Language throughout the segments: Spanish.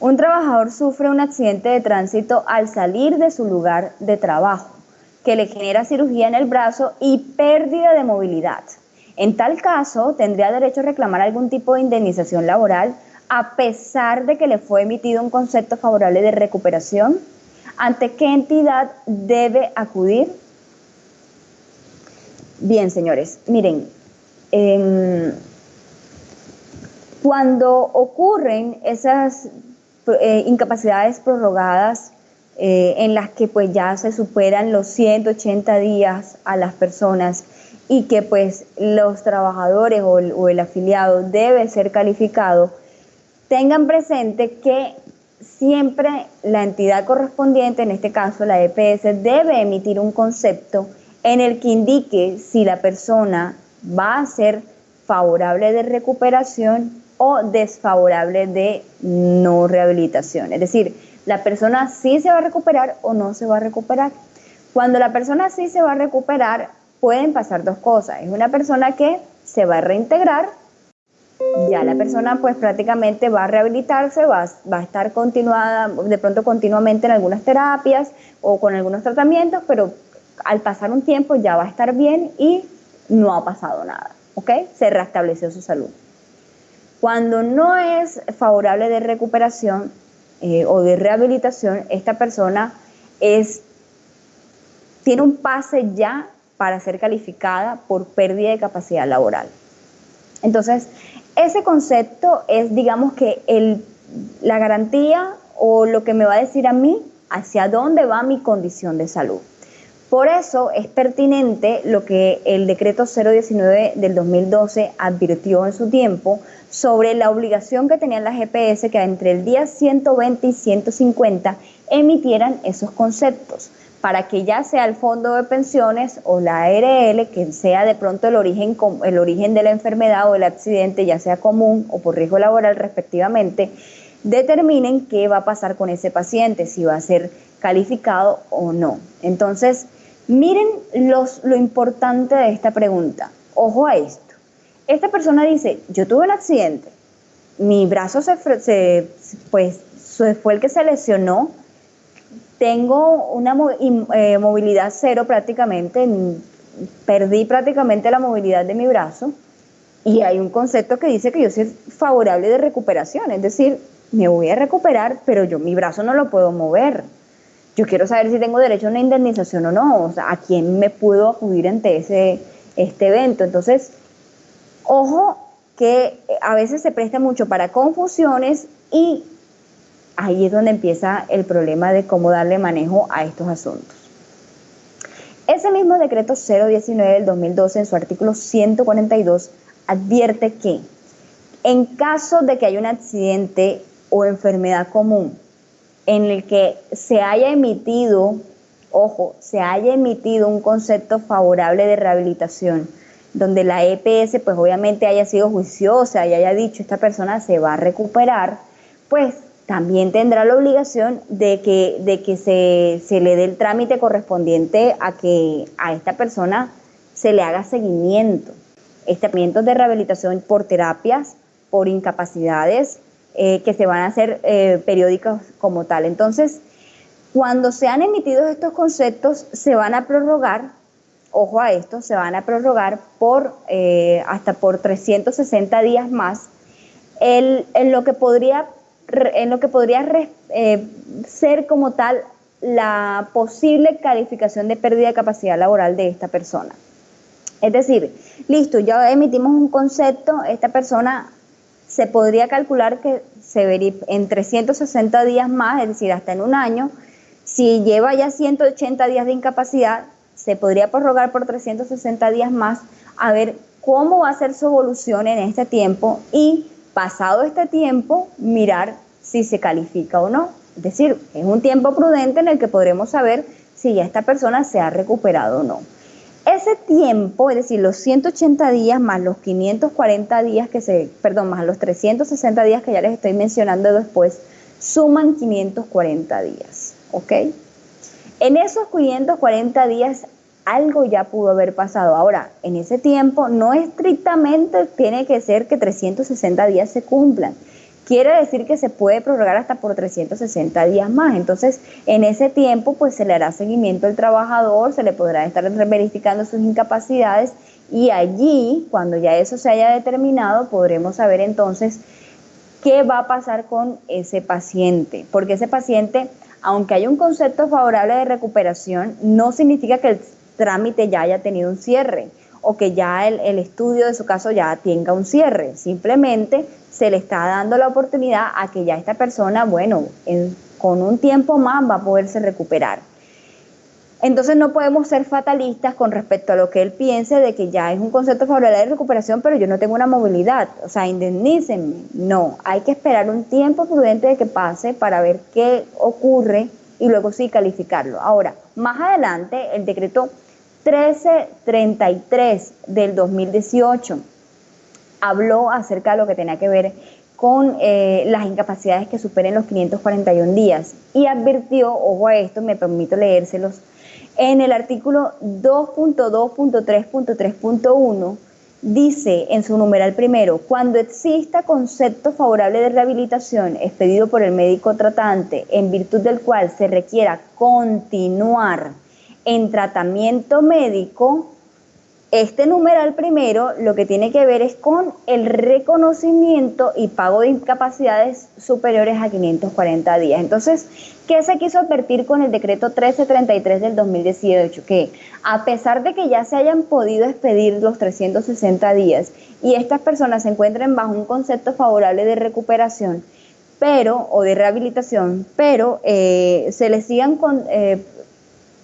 Un trabajador sufre un accidente de tránsito al salir de su lugar de trabajo, que le genera cirugía en el brazo y pérdida de movilidad. En tal caso, tendría derecho a reclamar algún tipo de indemnización laboral a pesar de que le fue emitido un concepto favorable de recuperación. ¿Ante qué entidad debe acudir? Bien, señores, miren, cuando ocurren esas incapacidades prorrogadas en las que pues ya se superan los 180 días a las personas y que pues los trabajadores o el afiliado debe ser calificado, tengan presente que siempre la entidad correspondiente, en este caso la EPS, debe emitir un concepto en el que indique si la persona va a ser favorable de recuperación o desfavorable de no rehabilitación. Es decir, la persona sí se va a recuperar o no se va a recuperar. Cuando la persona sí se va a recuperar, pueden pasar dos cosas. Es una persona que se va a reintegrar, ya la persona pues prácticamente va a rehabilitarse, va a estar continuada, de pronto continuamente en algunas terapias o con algunos tratamientos, pero al pasar un tiempo ya va a estar bien y no ha pasado nada, ¿ok? Se restableció su salud. Cuando no es favorable de recuperación o de rehabilitación, esta persona tiene un pase ya para ser calificada por pérdida de capacidad laboral. Entonces, ese concepto es, digamos que la garantía o lo que me va a decir a mí hacia dónde va mi condición de salud. Por eso es pertinente lo que el decreto 019 del 2012 advirtió en su tiempo sobre la obligación que tenían las EPS que entre el día 120 y 150 emitieran esos conceptos para que ya sea el fondo de pensiones o la ARL, que sea de pronto el origen de la enfermedad o del accidente, ya sea común o por riesgo laboral respectivamente, determinen qué va a pasar con ese paciente, si va a ser calificado o no. Entonces, miren lo importante de esta pregunta. Ojo a esto. Esta persona dice, yo tuve un accidente, mi brazo fue el que se lesionó, tengo una movilidad cero prácticamente, perdí prácticamente la movilidad de mi brazo y hay un concepto que dice que yo soy favorable de recuperación, es decir, me voy a recuperar, pero mi brazo no lo puedo mover. Yo quiero saber si tengo derecho a una indemnización o no, o sea, a quién me puedo acudir ante este evento. Entonces, ojo que a veces se presta mucho para confusiones y ahí es donde empieza el problema de cómo darle manejo a estos asuntos. Ese mismo decreto 019 del 2012 en su artículo 142 advierte que en caso de que haya un accidente o enfermedad común en el que se haya emitido, ojo, se haya emitido un concepto favorable de rehabilitación, donde la EPS pues obviamente haya sido juiciosa y haya dicho esta persona se va a recuperar, pues también tendrá la obligación de que se le dé el trámite correspondiente a que a esta persona se le haga seguimiento de rehabilitación por terapias, por incapacidades que se van a hacer periódicas como tal. Entonces, cuando se han emitido estos conceptos, se van a prorrogar, ojo a esto, se van a prorrogar hasta por 360 días más, en lo que podría ser como tal la posible calificación de pérdida de capacidad laboral de esta persona. Es decir, listo, ya emitimos un concepto, esta persona se podría calcular que se vería en 360 días más, es decir, hasta en un año. Si lleva ya 180 días de incapacidad, se podría prorrogar por 360 días más a ver cómo va a ser su evolución en este tiempo y pasado este tiempo mirar si se califica o no. Es decir, es un tiempo prudente en el que podremos saber si ya esta persona se ha recuperado o no. Ese tiempo, es decir, los 180 días más los 540 días más los 360 días que ya les estoy mencionando después, suman 540 días, ¿ok? En esos 540 días algo ya pudo haber pasado. Ahora, en ese tiempo no estrictamente tiene que ser que 360 días se cumplan. quiere decir que se puede prorrogar hasta por 360 días más. Entonces, en ese tiempo, pues se le hará seguimiento al trabajador, se le podrá estar verificando sus incapacidades y allí, cuando ya eso se haya determinado, podremos saber entonces qué va a pasar con ese paciente, porque ese paciente, aunque haya un concepto favorable de recuperación, no significa que el trámite ya haya tenido un cierre o que ya el estudio de su caso ya tenga un cierre. Simplemente se le está dando la oportunidad a que ya esta persona, bueno, con un tiempo más va a poderse recuperar. Entonces no podemos ser fatalistas con respecto a lo que él piense de que ya es un concepto favorable de recuperación, pero yo no tengo una movilidad, o sea, indemnícenme. No, hay que esperar un tiempo prudente de que pase para ver qué ocurre y luego sí calificarlo. Ahora, más adelante, el decreto 1333 del 2018 habló acerca de lo que tenía que ver con las incapacidades que superen los 541 días y advirtió, ojo a esto, me permito leérselos, en el artículo 2.2.3.3.1 dice en su numeral primero, cuando exista concepto favorable de rehabilitación expedido por el médico tratante en virtud del cual se requiera continuar en tratamiento médico, este numeral primero lo que tiene que ver es con el reconocimiento y pago de incapacidades superiores a 540 días. Entonces, ¿qué se quiso advertir con el decreto 1333 del 2018? Que a pesar de que ya se hayan podido expedir los 360 días y estas personas se encuentren bajo un concepto favorable de recuperación, o de rehabilitación, pero se les sigan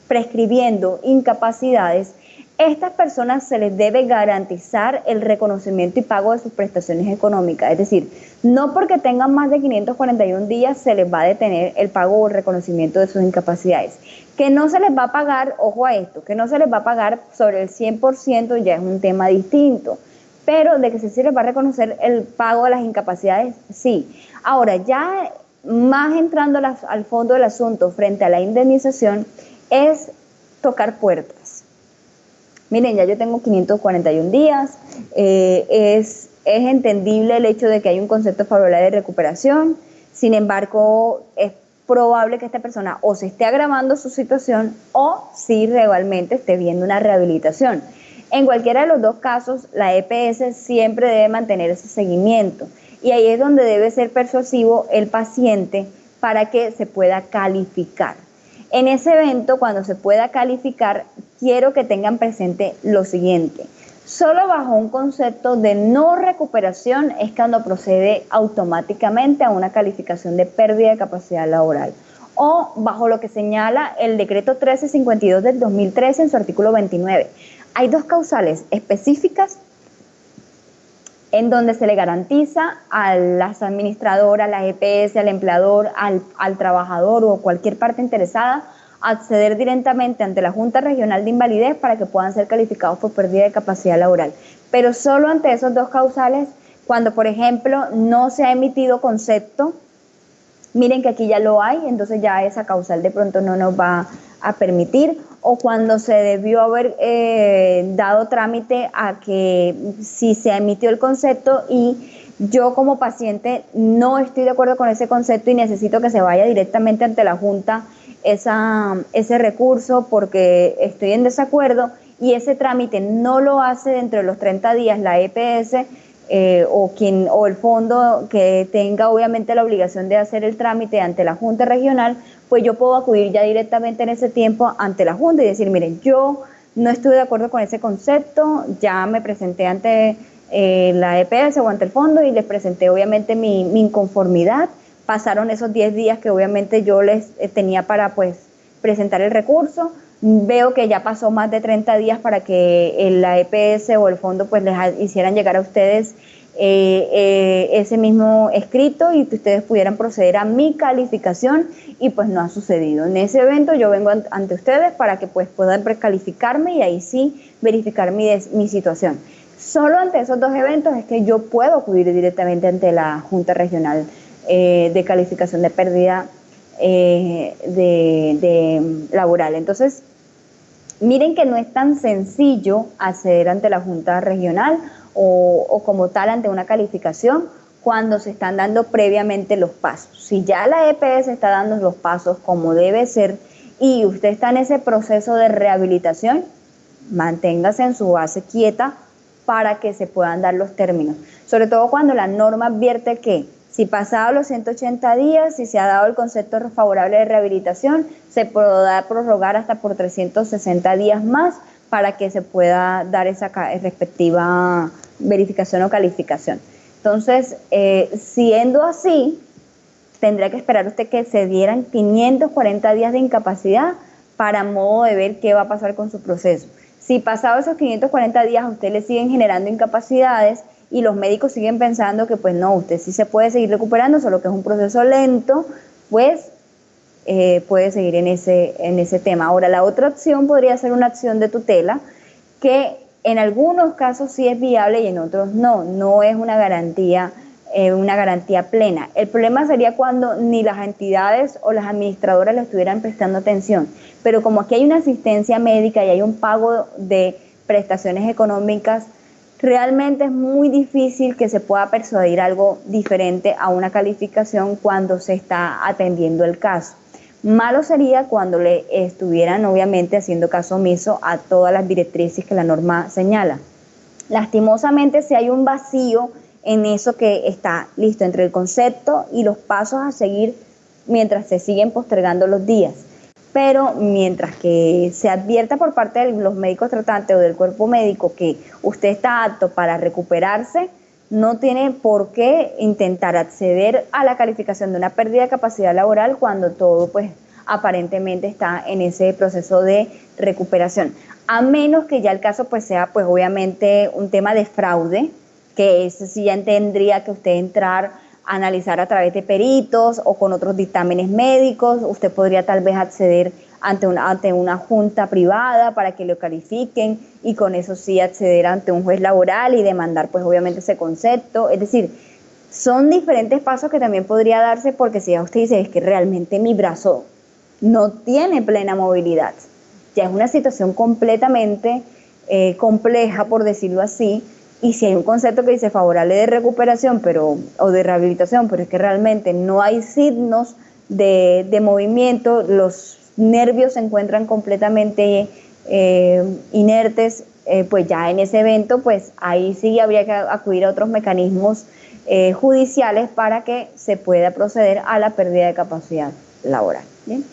prescribiendo incapacidades, estas personas se les debe garantizar el reconocimiento y pago de sus prestaciones económicas. Es decir, no porque tengan más de 541 días se les va a detener el pago o el reconocimiento de sus incapacidades. Que no se les va a pagar, ojo a esto, que no se les va a pagar sobre el 100% ya es un tema distinto. Pero de que sí se les va a reconocer el pago de las incapacidades, sí. Ahora, ya más entrando al fondo del asunto frente a la indemnización, es tocar puertas. Miren, ya yo tengo 541 días, es entendible el hecho de que hay un concepto favorable de recuperación, sin embargo, es probable que esta persona o se esté agravando su situación o si realmente esté viendo una rehabilitación. En cualquiera de los dos casos, la EPS siempre debe mantener ese seguimiento y ahí es donde debe ser persuasivo el paciente para que se pueda calificar. En ese evento, cuando se pueda calificar, quiero que tengan presente lo siguiente. Solo bajo un concepto de no recuperación es cuando procede automáticamente a una calificación de pérdida de capacidad laboral. O bajo lo que señala el decreto 1352 del 2013 en su artículo 29. Hay dos causales específicas en donde se le garantiza a las administradoras, a la EPS, al empleador, al trabajador o cualquier parte interesada acceder directamente ante la Junta Regional de Invalidez para que puedan ser calificados por pérdida de capacidad laboral. Pero solo ante esos dos causales, cuando por ejemplo no se ha emitido concepto, miren que aquí ya lo hay, entonces ya esa causal de pronto no nos va a permitir, o cuando se debió haber dado trámite a que si se emitió el concepto y yo como paciente no estoy de acuerdo con ese concepto y necesito que se vaya directamente ante la Junta ese recurso porque estoy en desacuerdo y ese trámite no lo hace dentro de los 30 días la EPS o el fondo que tenga obviamente la obligación de hacer el trámite ante la Junta Regional, pues yo puedo acudir ya directamente en ese tiempo ante la Junta y decir, miren, yo no estoy de acuerdo con ese concepto, ya me presenté ante la EPS o ante el fondo y les presenté obviamente mi inconformidad. Pasaron esos 10 días que obviamente yo les tenía para pues presentar el recurso. Veo que ya pasó más de 30 días para que la EPS o el fondo pues les hicieran llegar a ustedes ese mismo escrito y que ustedes pudieran proceder a mi calificación y pues no ha sucedido. En ese evento yo vengo ante ustedes para que pues puedan precalificarme y ahí sí verificar mi situación. Solo ante esos dos eventos es que yo puedo acudir directamente ante la Junta Regional de Calificación de Pérdida laboral. Entonces, miren que no es tan sencillo acceder ante la Junta Regional o como tal ante una calificación, cuando se están dando previamente los pasos. Si ya la EPS está dando los pasos como debe ser y usted está en ese proceso de rehabilitación, manténgase en su base quieta para que se puedan dar los términos. Sobre todo cuando la norma advierte que si pasado los 180 días, si se ha dado el concepto favorable de rehabilitación, se podrá prorrogar hasta por 360 días más para que se pueda dar esa respectiva verificación o calificación. Entonces, siendo así, tendría que esperar usted que se dieran 540 días de incapacidad para modo de ver qué va a pasar con su proceso. Si pasado esos 540 días a usted le siguen generando incapacidades y los médicos siguen pensando que pues no, usted sí se puede seguir recuperando, solo que es un proceso lento, pues puede seguir en ese tema. Ahora, la otra opción podría ser una acción de tutela que en algunos casos sí es viable y en otros no es una garantía plena. El problema sería cuando ni las entidades o las administradoras le estuvieran prestando atención, pero como aquí hay una asistencia médica y hay un pago de prestaciones económicas, realmente es muy difícil que se pueda persuadir algo diferente a una calificación cuando se está atendiendo el caso. Malo sería cuando le estuvieran obviamente haciendo caso omiso a todas las directrices que la norma señala. Lastimosamente, si hay un vacío en eso que está listo entre el concepto y los pasos a seguir mientras se siguen postergando los días. Pero mientras que se advierta por parte de los médicos tratantes o del cuerpo médico que usted está apto para recuperarse, no tiene por qué intentar acceder a la calificación de una pérdida de capacidad laboral cuando todo pues aparentemente está en ese proceso de recuperación. A menos que ya el caso pues sea pues obviamente un tema de fraude, que ese sí ya tendría que usted entrar a analizar a través de peritos o con otros dictámenes médicos. Usted podría tal vez acceder ante una junta privada para que lo califiquen y con eso sí acceder ante un juez laboral y demandar pues obviamente ese concepto. Es decir, son diferentes pasos que también podría darse porque si ya usted dice es que realmente mi brazo no tiene plena movilidad, ya es una situación completamente compleja por decirlo así. Y si hay un concepto que dice favorable de recuperación o de rehabilitación, pero es que realmente no hay signos de movimiento, los nervios se encuentran completamente inertes, pues ya en ese evento, pues ahí sí habría que acudir a otros mecanismos judiciales para que se pueda proceder a la pérdida de capacidad laboral. ¿Bien?